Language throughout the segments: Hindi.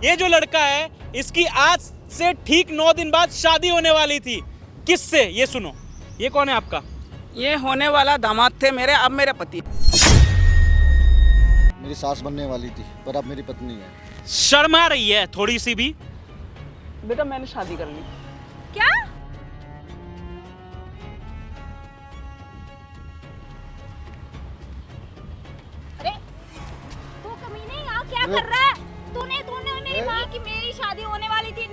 ये जो लड़का है इसकी आज से ठीक 9 दिन बाद शादी होने वाली थी। किससे? ये सुनो। ये कौन है आपका? ये होने वाला दामाद थे मेरे, अब मेरे पति। मेरी सास बनने वाली थी पर अब मेरी पत्नी है। शर्म आ रही है थोड़ी सी भी? बेटा मैंने शादी कर ली। क्या? अरे तू कमीने यहाँ क्या कर रहा है? तूने मेरी माँ की मेरी शादी होने वाली थी।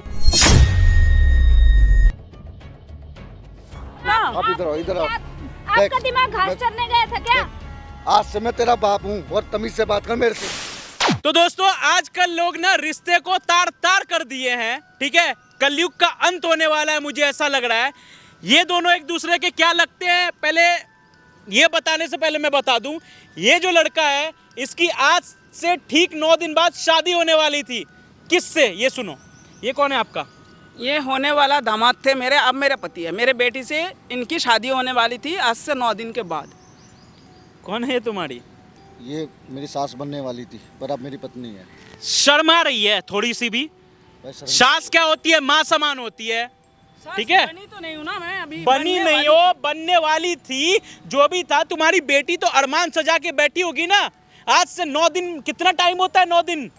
आप इधर आओ, इधर आओ। आपका दिमाग घास चरने गया था क्या? आज से मैं तेरा बाप हूँ और तमीज से बात कर मेरे से। तो दोस्तों आजकल लोग ना रिश्ते को तार तार कर दिए हैं, ठीक है। कलयुग का अंत होने वाला है, मुझे ऐसा लग रहा है। ये दोनों एक दूसरे के क्या लगते हैं, पहले ये बताने से पहले मैं बता दूं, ये जो लड़का है इसकी आज से ठीक 9 दिन बाद शादी होने वाली थी। किससे? ये सुनो। ये कौन है आपका? ये होने वाला दामाद थे मेरे, अब मेरे पति है। मेरे बेटी से इनकी शादी होने वाली थी आज से 9 दिन के बाद। कौन है ये तुम्हारी? ये मेरी सास बनने वाली थी पर अब मेरी पत्नी है। शर्म आ रही है थोड़ी सी भी? सास क्या होती है? माँ समान होती है, ठीक है। बनी तो नहीं हूँ ना मैं अभी। बनी नहीं हो, बनने वाली थी। जो भी था, तुम्हारी बेटी तो अरमान सजा के बैठी होगी ना। आज से 9 दिन, कितना टाइम होता है 9 दिन?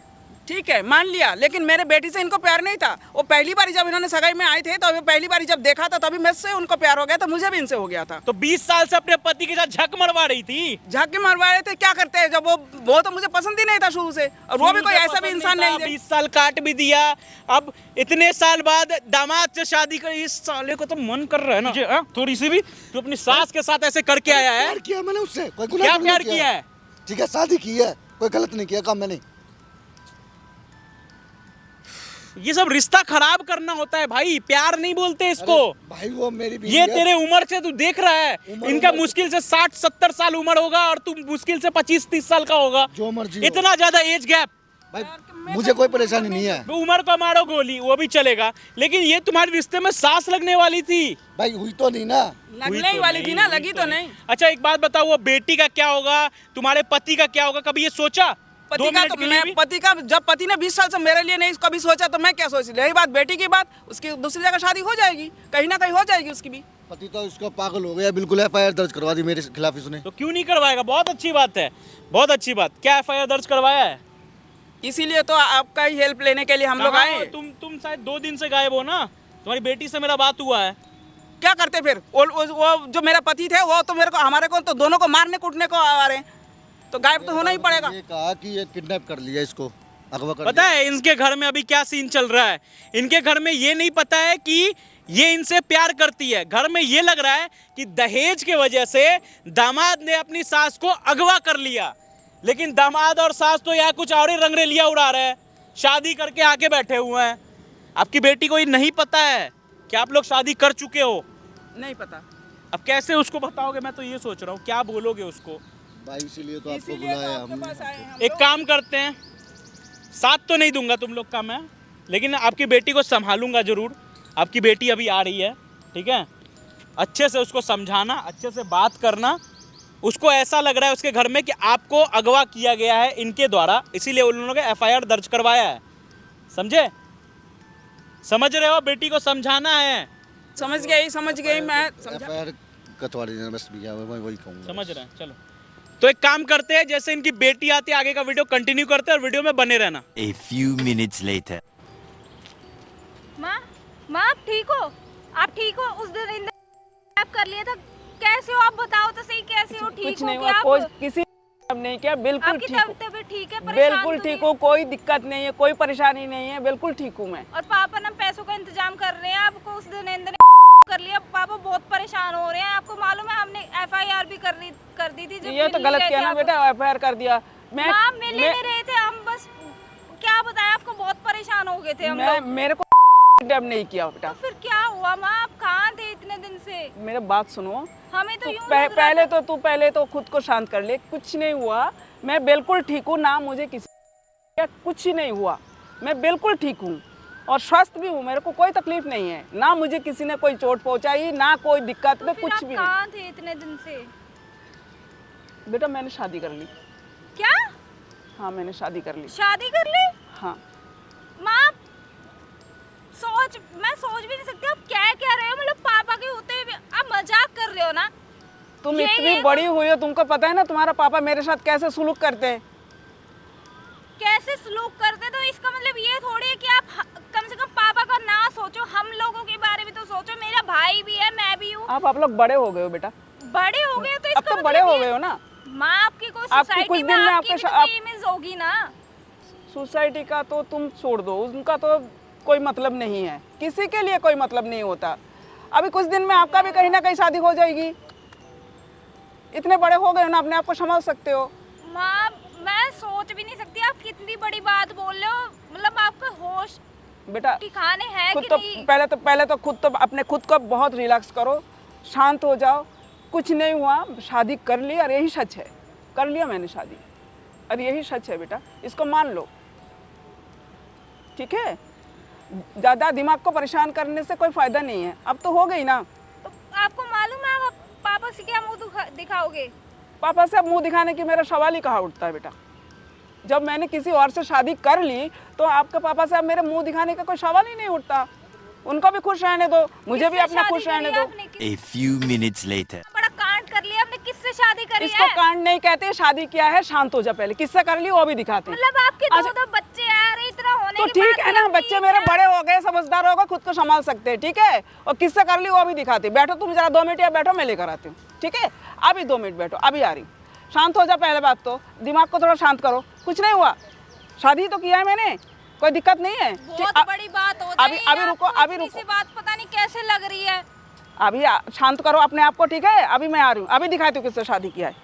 ठीक है मान लिया, लेकिन मेरे बेटी से इनको प्यार नहीं था। वो पहली बार जब इन्होंने सगाई में आए थे तो पहली बार जब देखा था तभी मुझसे उनको प्यार हो गया, तो मुझे भी इनसे हो गया था। तो 20 साल से अपने पति के साथ झक मरवा रही थी। झक मरवा रहे थे, क्या करते हैं जब वो तो मुझे पसंद ही नहीं था शुरू से, और वो भी कोई ऐसा भी इंसान नहीं था। 20 साल काट भी दिया, अब इतने साल बाद दामाद से शादी कर। इस साले को तो मन कर रहा है ना थोड़ी सी भी। तू अपनी सास के साथ ऐसे करके आया है। प्यार किया मैंने उससे, कोई क्या गुनाह प्यार किया है? ठीक है शादी की है, कोई गलत नहीं किया काम मैंने। ये सब रिश्ता खराब करना होता है भाई, प्यार नहीं बोलते इसको। भाई वो मेरी बीवी ये है। तेरे उम्र से तू देख रहा है, इनका मुश्किल से 60-70 साल उम्र होगा और तू मुश्किल से 25-30 साल का होगा। जो मर्जी हो। इतना ज्यादा एज गैप। भाई मुझे कोई परेशानी नहीं है। उम्र को मारो गोली, वो भी चलेगा, लेकिन ये तुम्हारे रिश्ते में सास लगने वाली थी। भाई हुई तो नहीं ना। लगने ही वाली थी ना, लगी तो नहीं। अच्छा एक बात बताओ, वो बेटी का क्या होगा, तुम्हारे पति का क्या होगा? कभी ये सोचा? पति का तो मैं पति का जब पति ने 20 साल से मेरे लिए नहीं कभी सोचा तो मैं क्या सोच। रही बात बेटी की बात, उसकी दूसरी जगह शादी हो जाएगी, कहीं ना कहीं हो जाएगी उसकी भी। पति तो उसका पागल हो गया, बिल्कुल एफआईआर दर्ज करवा दी मेरे खिलाफ इसने। तो क्यों नहीं करवाएगा? बहुत अच्छी बात है, बहुत अच्छी बात। क्या एफआईआर दर्ज करवाया है? इसीलिए तो आपका ही हेल्प लेने के लिए हम लोग आए। तुम शायद 2 दिन से गायब हो ना। तुम्हारी बेटी से मेरा बात हुआ है। क्या करते फिर? वो जो मेरा पति थे वो तो मेरे को, हमारे को तो दोनों को मारने कूटने को आ रहे हैं, तो गायब तो होना ही पड़ेगा। ये कहा कि ये किडनैप कर लिया, इसको अगवा कर पता है इनके घर में अभी क्या सीन चल रहा है? इनके घर में ये नहीं पता है कि ये इनसे प्यार करती है। घर में ये लग रहा है कि दहेज के वजह से दामाद ने अपनी सास को अगवा कर लिया, लेकिन दामाद और सास तो यहाँ कुछ और ही रंगरेलिया उड़ा रहे हैं, शादी करके आके बैठे हुए हैं। आपकी बेटी को ये नहीं पता है कि आप लोग शादी कर चुके हो? नहीं पता। अब कैसे उसको बताओगे? मैं तो ये सोच रहा हूँ, क्या बोलोगे उसको? भाई इसीलिए तो आपको बुलाया हमने। एक काम करते हैं, साथ तो नहीं दूंगा तुम लोग का मैं, लेकिन आपकी बेटी को संभालूंगा जरूर। आपकी बेटी अभी आ रही है, ठीक है। अच्छे से उसको समझाना, अच्छे से बात करना। उसको ऐसा लग रहा है उसके घर में कि आपको अगवा किया गया है इनके द्वारा, इसीलिए उन लोगों ने एफआईआर दर्ज करवाया है। समझे? समझ रहे हो? बेटी को समझाना है। समझ गई मैं। एफआईआर कटवा देना बस भैया, मैं वही कहूँगा। समझ रहे हैं? चलो तो एक काम करते हैं, जैसे इनकी बेटी आती है आगे का वीडियो कंटिन्यू करते हैं और वीडियो में बने रहना। A few minutes later. माँ आप ठीक हो? आप ठीक हो? उस दिन इंदर कर लिया था, कैसे हो आप? बताओ तो सही, कैसे हो? ठीक कुछ हो नहीं क्या? हुआ, कोई किसी नहीं किया, बिल्कुल ठीक हूँ। तबीयत ठीक है? बिल्कुल ठीक हूँ, कोई दिक्कत नहीं है, कोई परेशानी नहीं है, बिल्कुल ठीक हूँ मैं। और पापा ना पैसों का इंतजाम कर रहे हैं, आपको उस दिन इंदर कर लिया। पापा बहुत परेशान हो रहे हैं, आपको मालूम है हमने एफआईआर भी कर दी थी। ये तो गलत किया ना बेटा, एफआईआर कर दिया। मैं मिल नहीं रहे थे हम, बस क्या बताएं आपको, बहुत परेशान हो गए थे हम लोग। मेरे को किडनैप नहीं किया बेटा। तो फिर क्या हुआ माँ? आप कहाँ थे इतने दिन से? मेरे बात सुनो, हमें तो पहले तो खुद को शांत कर ले। कुछ नहीं हुआ, मैं बिल्कुल ठीक हूँ ना, मुझे किसी कुछ नहीं हुआ, मैं बिल्कुल ठीक हूँ और स्वस्थ भी हूँ। मेरे को कोई तकलीफ नहीं है, ना मुझे किसी ने कोई चोट पहुँचाई, ना कोई दिक्कत, तो कुछ भी नहीं। कहाँ थे इतने दिन से? बेटा मैंने शादी कर ली। क्या? हाँ मैंने शादी कर ली। शादी कर ली? हाँ। माँ कुछ मैं सोच भी नहीं सकती आप क्या कह रहे हो। मतलब पापा के होते हुए आप मजाक कर रहे हो ना। तुम ये- इतनी ये- बड़ी हुई हो, तुमको पता है ना तुम्हारा पापा मेरे साथ कैसे सुलूक करते हैं। कैसे सलूक करते, तो इसका मतलब ये थोड़ी है कि आप कम से कम पापा का ना सोचो, हम लोगों के बारे में तो सोचो। मेरा भाई भी है, मैं भी हूँ। आप लोग बड़े हो गए हो बेटा, बड़े हो गए तो अब इसका तो बड़े हो गए हो ना। माँ आपकी कोई आपकी सोसाइटी कुछ में दिन में आपकी आपके भी तो इमेज होगी ना। सोसाइटी का तो तुम छोड़ दो, उनका तो कोई मतलब नहीं है, किसी के लिए कोई मतलब नहीं होता। अभी कुछ दिन में आपका भी कहीं ना कहीं शादी हो जाएगी। इतने बड़े हो गए हो ना, अपने आप को संभाल सकते हो। माँ मैं सोच भी नहीं सकती आप कितनी बड़ी बात बोल रहे हो। मतलब आपका होश बेटा ठिकाने है खुद कि तो नहीं? पहले तो अपने खुद को बहुत रिलैक्स करो, शांत हो जाओ। कुछ नहीं हुआ, शादी कर ली और यही सच है, कर लिया मैंने शादी और यही सच है बेटा, इसको मान लो, ठीक है। ज़्यादा दिमाग को परेशान करने से कोई फ़ायदा नहीं है, अब तो हो गई ना। तो आपको मालूम है आप पापा से क्या मुंह दिखाओगे? पापा से अब मुंह दिखाने की मेरा सवाल ही कहाँ उठता है बेटा। जब मैंने किसी और से शादी कर ली तो आपके पापा से अब मेरे मुंह दिखाने का कोई सवाल ही नहीं उठता। उनको भी खुश रहने दो, मुझे भी अपना खुश रहने दो। A few minutes later. बड़ा कांड कर लिया आपने, किससे शादी करी इसको है? कांड नहीं कहते, शादी किया है। शांत हो जा पहले, किससे कर ली वो भी दिखाते हैं। मतलब आपके अच्छा, दो बच्चे आ रहे, इतना होने तो के ठीक बाद है भी ना, आप बच्चे ये मेरे क्या- बड़े हो गए, समझदार हो गए, खुद को संभाल सकते हैं, ठीक है। और किससे कर ली वो भी दिखाते। बैठो तुम जरा 2 मिनट या बैठो, मैं लेकर आती हूँ, ठीक है। अभी 2 मिनट बैठो, अभी आ रही। शांत हो जा पहले बात तो, दिमाग को थोड़ा शांत करो। कुछ नहीं हुआ, शादी तो किया है मैंने, कोई दिक्कत नहीं है। बहुत बड़ी बात हो अभी रुको, अभी रुको, से बात पता नहीं कैसे लग रही है। अभी शांत करो अपने आप को, ठीक है। अभी मैं आ रही हूँ, अभी दिखाती हूँ किससे शादी किया है।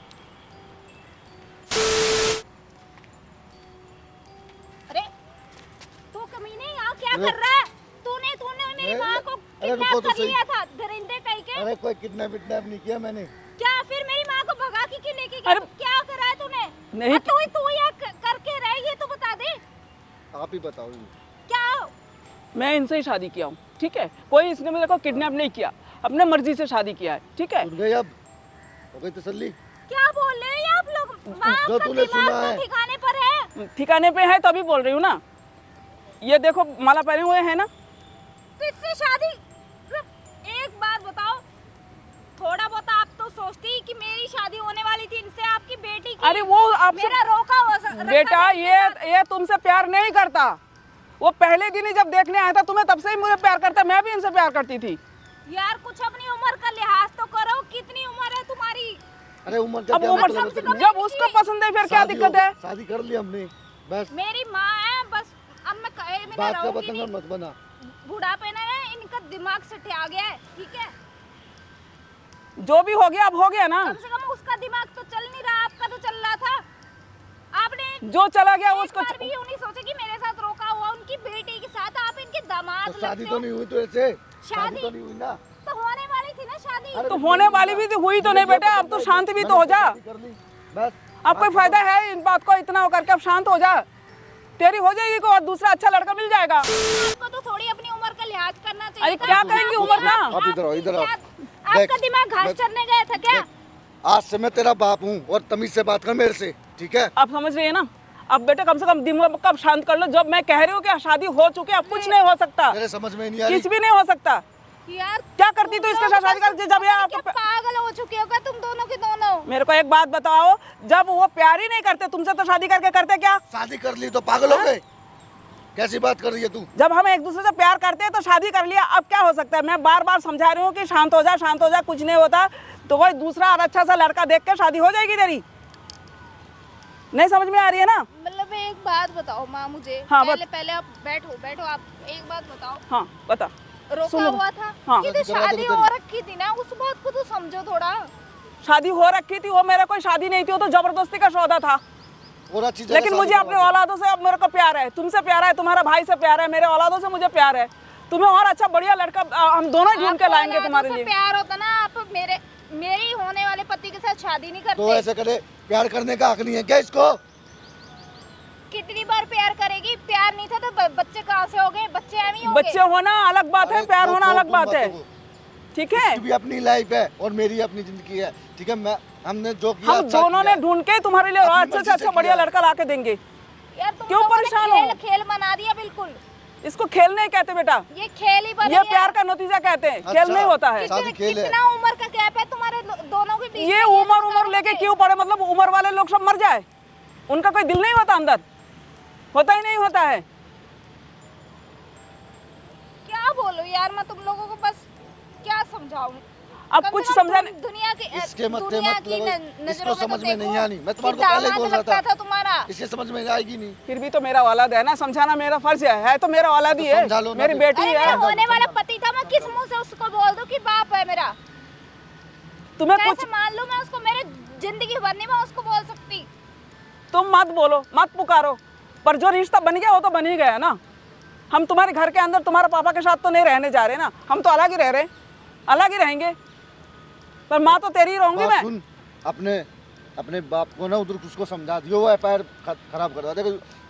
अरे तू कमीने यहाँ क्या अरे- कर रहा है? तूने मेरी अरे- माँ को अरे रुको किडनैप तो कर सही। लिया था दरिंदे कहीं के। अरे कोई किडनैप नहीं किया मैंने। क्या फिर मेरी माँ को भगा के क्यों लेके गया? अरे- क्या करा है तूने? नहीं। और तू यहाँ करके रह, ये तो बता दे आप ही बताओ। क्या? मैं इनसे ही शादी किया हूँ, ठीक है। कोई इसने मेरे को किडनैप नहीं किया, अपने मर्जी से शादी किया है, ठीक है। सुन गए अब? हो गई तसल्ली? क्या बोल रहे हैं ये आप लोग? माँ जो का तूने दिमाग सुना तो है। ठिकाने पर है। ठिकाने पे है तभी बोल रही हूँ ना। ये देखो माला पहने हुए है ना। तो इससे शादी, एक बात बताओ, थोड़ा बहुत आप तो सोचती कि मेरी शादी होने वाली थी इनसे, आपकी बेटी की। अरे वो आपसे मेरा रोका हो रखा बेटा, था इनके साथ। ये तुमसे प्यार नहीं करता। वो पहले दिन ही जब देखने आया था तुम्हें, तब से ही मुझे प्यार करता। मैं भी इनसे प्यार करती थी। यार कुछ अपनी उम्र का लिहाज तो करो, कितनी उम्र है तुम्हारी? अरे उम्र अब क्या उम्र मतलब है कम से तेरी? कम- जब उसको पसंद है फिर क्या शादी दिक्कत हो- है? शादी कर ली हमने, बस। मेरी माँ है, बस अब मैं कहे में ना बात का रहूंगी बतंगड़ नहीं। मत बना। बुढ़ापे ना है, इनका दिमाग से आ गया है, ठीक है। जो भी हो गया अब हो गया ना। कम से कम उसका दिमाग तो चल नहीं रहा, आपका तो चल रहा था। आपने जो चला गया एक उसको बार भी यूं नहीं सोचा कि मेरे साथ रोका हुआ उनकी बेटी के साथ, आप इनके दामाद तो शादी लगते तो हो। नहीं हुई तो ऐसे। शादी शादी- तो नहीं हुई ना। तो होने वाली थी ना शादी। अरे तो होने वाली भी तो हुई तो नहीं बेटा। अब तो शांत भी तो हो जा। शादी कर ली, बस। अब कोई फायदा है इन बात को इतना होकर के? अब शांत हो जा, तेरी हो जाएगी को और दूसरा अच्छा लड़का मिल जाएगा। आपको तो थोड़ी अपनी उम्र का लिहाज करना चाहिए अरे था। क्या करेंगी उम्र का? आप इधर आओ, इधर आओ। आपका देख, दिमाग घास देख, चरने गया था क्या? आज से मैं तेरा बाप हूँ और तमीज से बात कर मेरे से, ठीक है। आप समझ रही है ना। अब बेटा कम से कम दिमाग को शांत कर लो। जब मैं कह रही हूँ कि शादी हो चुकी है, अब कुछ नहीं हो सकता, मेरे समझ में नहीं आ रही। कुछ भी नहीं हो सकता। यार क्या करती तो इसके साथ शादी कर, जब ये आपको क्या पागल हो चुके हो क्या तुम दोनों के दोनों? मेरे को एक बात बताओ, जब वो प्यार ही नहीं करते तुमसे तो शादी करके करते क्या? शादी कर ली तो पागल हो गए? कैसी बात कर रही है तू? जब हम एक दूसरे से प्यार करते हैं तो शादी कर लिया, अब क्या हो सकता है? मैं बार बार समझा रही हूँ कि शांत हो जा, शांत हो जा, कुछ नहीं होता। तो कोई दूसरा और अच्छा सा लड़का देख के शादी हो जाएगी तेरी। नहीं समझ में आ रही है ना? मतलब एक बात बताओ माँ मुझे। हाँ, पहले आप बैठो आप एक बात बताओ। हाँ बता। रोका सुनो। हुआ था हाँ। कि तो शादी हो रखी थी ना, उस बात को तो समझो थोड़ा। शादी हो रखी थी, वो मेरा कोई शादी नहीं थी, वो तो जबरदस्ती का सौदा था। और अच्छी जगह लेकिन शादी मुझे अपने करवा औलादों से अब मेरे को प्यार है, तुमसे प्यार है, तुम्हारा भाई से प्यार है, मेरे औलादों से मुझे प्यार है। तुम्हें और अच्छा बढ़िया लड़का हम दोनों ही ढूंढ के आपको लाएंगे औलादों तुम्हारे से लिए। प्यार होता ना, आप मेरी होने वाले पति के साथ शादी नहीं दो। तो करते। ऐसे करे, प्यार करने का हक नहीं है क्या इसको? कितनी बार प्यार करेगी? प्यार नहीं था तो बच्चे कहाँ से हो गए? बच्चे एम ही होंगे। बच्चे होना अलग बात है, अरे प्यार तो होना अलग बात है, तुम ठीक है। उसकी भी अपनी लाइफ है और मेरी अपनी जिंदगी है, ठीक है। हमने जो किया हम अच्छा दोनों किया। ने ढूंढ के तुम्हारे लिए अपनी अच्छे से मर्जी अच्छा से बढ़िया किया। लड़का ला के देंगे। यार तुम क्यों लोगों ने परेशान हो? खेल बना दिया बिल्कुल। इसको खेल नहीं कहते बेटा, ये खेल ही बनी ये है। प्यार का नतीजा कहते हैं, खेल अच्छा। नहीं होता है। शादी खेल है। कितना उम्र का गैप है तुम्हारे दोनों के बीच ये में, उम्र लेके क्यों पड़े, मतलब उम्र वाले लोग सब मर जाए, उनका कोई दिल नहीं होता अंदर, होता ही नहीं होता है। क्या बोलूं यार मैं तुम लोगों को, बस क्या समझाऊं। अब कम कुछ से कम समझाने दुनिया की इसके मत दुनिया मत की लगो, नजरों इसको में समझ तो में नहीं देखो आनी। मैं तुम्हारे कि को पहले ही दामाद बोल रहा लगता था। था तुम्हारा। इसके समझ में आएगी नहीं। फिर भी तो मेरा औलाद है ना, समझाना मेरा फर्ज है तो मेरा औलाद ही तो है, समझा लो ना मेरी फिर। बेटी अरे है। मेरा होने वाला पति था, मैं किस मुंह से उसको बोल दूं कि बाप है मेरा? तुम्हें कैसे कुछ मान लूं मैं उसको? मेरे जिंदगी भर नहीं मैं उसको बोल सकती। तुम मत बोलो, मत पुकारो, पर जो रिश्ता बन गया वो तो बन ही गया ना। हम तुम्हारे घर के अंदर तुम्हारे पापा के साथ तो नहीं रहने जा रहे ना, हम तो अलग ही रह रहे हैं, अलग ही रहेंगे, पर माँ तो तेरी ही रहूंगी बात मैं। सुन, अपने बाप को ना उधर उसको समझा दियो, वो एफआईआर खराब करवा दे,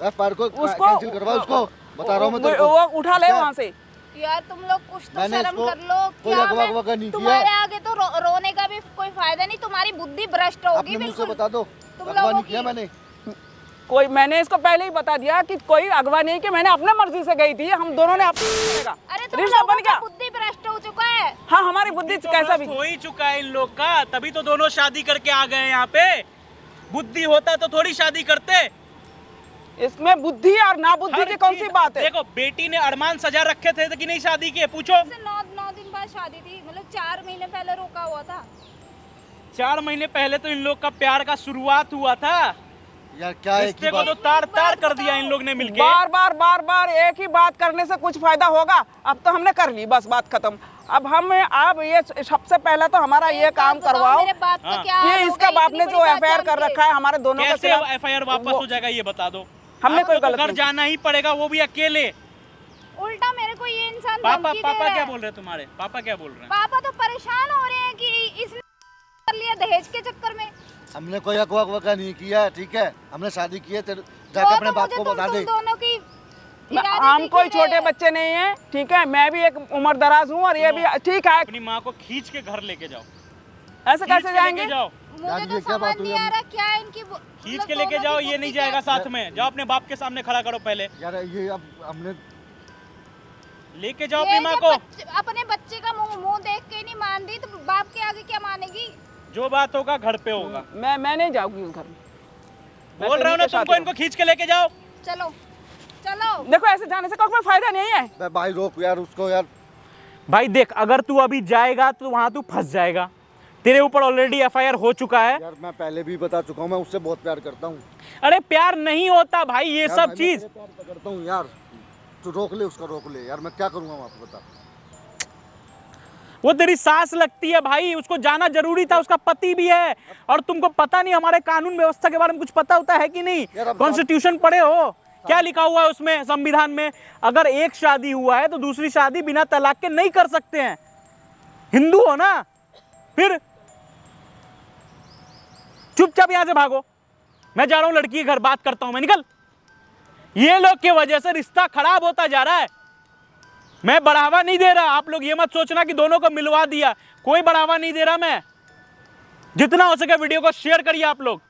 एफआईआर को उसको कैंसिल करवा उसको, बता रहा हूँ मैं तेरे को। वो उठा ले वहाँ से। यार तुम लोग कुछ तो मैंने शर्म इसको कर लो। कोई क्या अगवा मैं- अगवा नहीं किया। तुम्हारे आगे तो रोने का भी कोई फायदा नहीं, तुम्हारी बुद्धि भ्रष्ट होगी अपने मुंह से बिल्कुल। बता दो, तुम अगवा लोगों नहीं किया की- मैंने। कोई, मैंने इसको पहले ही बता दिया कि कोई अगवा नहीं, कि मैंने अपने मर्जी से गई थी, हम दोनों ने अपनी अरे तुम रिश्ता लोगों बन गया। का बुद्धि भ्रष्ट हो चुका है। हाँ, हमारी बुद्धि तो कैसा भी। भ्रष्ट हो ही चुका है इन लोग का, तभी तो दोनों शादी करके आ गए यहाँ पे। बुद्धि होता तो थोड़ी शादी करते। इसमें बुद्धि और ना बुद्धि हर की कौन सी चीज- बात है? देखो, बेटी ने अरमान सजा रखे थे कि नहीं शादी के, पूछो। से 9 दिन बाद शादी थी, मतलब 4 महीने पहले रोका हुआ था। 4 महीने पहले तो इन लोग का प्यार का शुरुआत हुआ था। यार क्या है रिश्ते को तो तार तार कर दिया इन लोग ने मिलके। बार बार एक ही बात करने से कुछ फायदा होगा? अब तो हमने कर ली, बस बात खत्म। अब ये सबसे पहले तो हमारा ये एक काम बात बताओ, करवाओ मेरे बाप का हाँ। क्या हाल कि होगा, इसका बाप इतनी ने बड़ी जो बात एफआईआर कर जान के। रखा है हमारे दोनों के कैसे खिलाफ, एफआईआर वापस वो- हो जाएगा ये बता दो। हमने कोई आपको तो गलत घर नहीं। जाना ही पड़ेगा, वो भी अकेले। उल्टा मेरे को ये इंसान पापा धमकी दे पापा रहा क्या है। बोल रहे हैं तुम्हारे? पापा क्या बोल रहे हैं? पापा तो परेशान हो रहे हैं कि इसने कर लिया दहेज के चक्कर में। हमने कोई अगवा अगवा नहीं किया, ठीक है, हमने शादी की है, वो जाके अपने तो बाप मुझे को तुम बता दे। दोनों की हम इरादे कोई दिख छोटे रहे हैं। बच्चे नहीं है, ठीक है, मैं भी एक उम्र दराज हूँ और ये भी ठीक है। अपनी माँ को खींच के घर लेके जाओ, ऐसे खींच कैसे के जाएंगे? लेके जाओ, मुझे यार तो ये क्या समझ बात हुई नहीं आ अब? रहा क्या है इनकी खींच के लेके जाओ, ये नहीं जाएगा साथ में। जाओ अपने बाप के सामने खड़ा करो, पहले यार ये अब हमने लेके जाओ अपनी माँ को। अपने बच्चे का मुंह देख के नहीं मान रही तो बाप के आगे क्या मानेगी? जो बात होगा घर पे होगा। मैं नहीं जाऊंगी उस घर में। मैं बोल तो रहा हूँ ना इन्हीं के साथ तुमको, ही इनको खींच के लेके जाओ। चलो चलो। देखो ऐसे जाने से कोई फायदा नहीं है। भाई रोक यार उसको यार। भाई देख, अगर तू अभी जाएगा तो वहां तू फंस जाएगा। तेरे ऊपर ऑलरेडी एफआईआर हो चुका है। यार मैं पहले भी बता चुका हूँ, मैं उससे बहुत प्यार करता हूँ। अरे प्यार नहीं होता भाई ये यार सब भाई, मैं चीज। तेरे प्यार तो करता हूँ यार, तू रोक ले उसका, रोक ले यार, मैं क्या करूँगा वहाँ पे बता। वो तेरी सास लगती है भाई, उसको जाना जरूरी था, उसका पति भी है। और तुमको पता नहीं हमारे कानून व्यवस्था के बारे में कुछ पता होता है कि नहीं? यार, अब कॉन्स्टिट्यूशन पढ़े हो? क्या लिखा हुआ है उसमें, संविधान में? अगर एक शादी हुआ है तो दूसरी शादी बिना तलाक के नहीं कर सकते हैं। हिंदू हो ना, फिर चुपचाप यहां से भागो। मैं जा रहा हूं लड़की के घर, बात करता हूं मैं, निकल। ये लोग की वजह से रिश्ता खराब होता जा रहा है। मैं बढ़ावा नहीं दे रहा, आप लोग ये मत सोचना कि दोनों को मिलवा दिया, कोई बढ़ावा नहीं दे रहा मैं। जितना हो सके वीडियो को शेयर करिए आप लोग।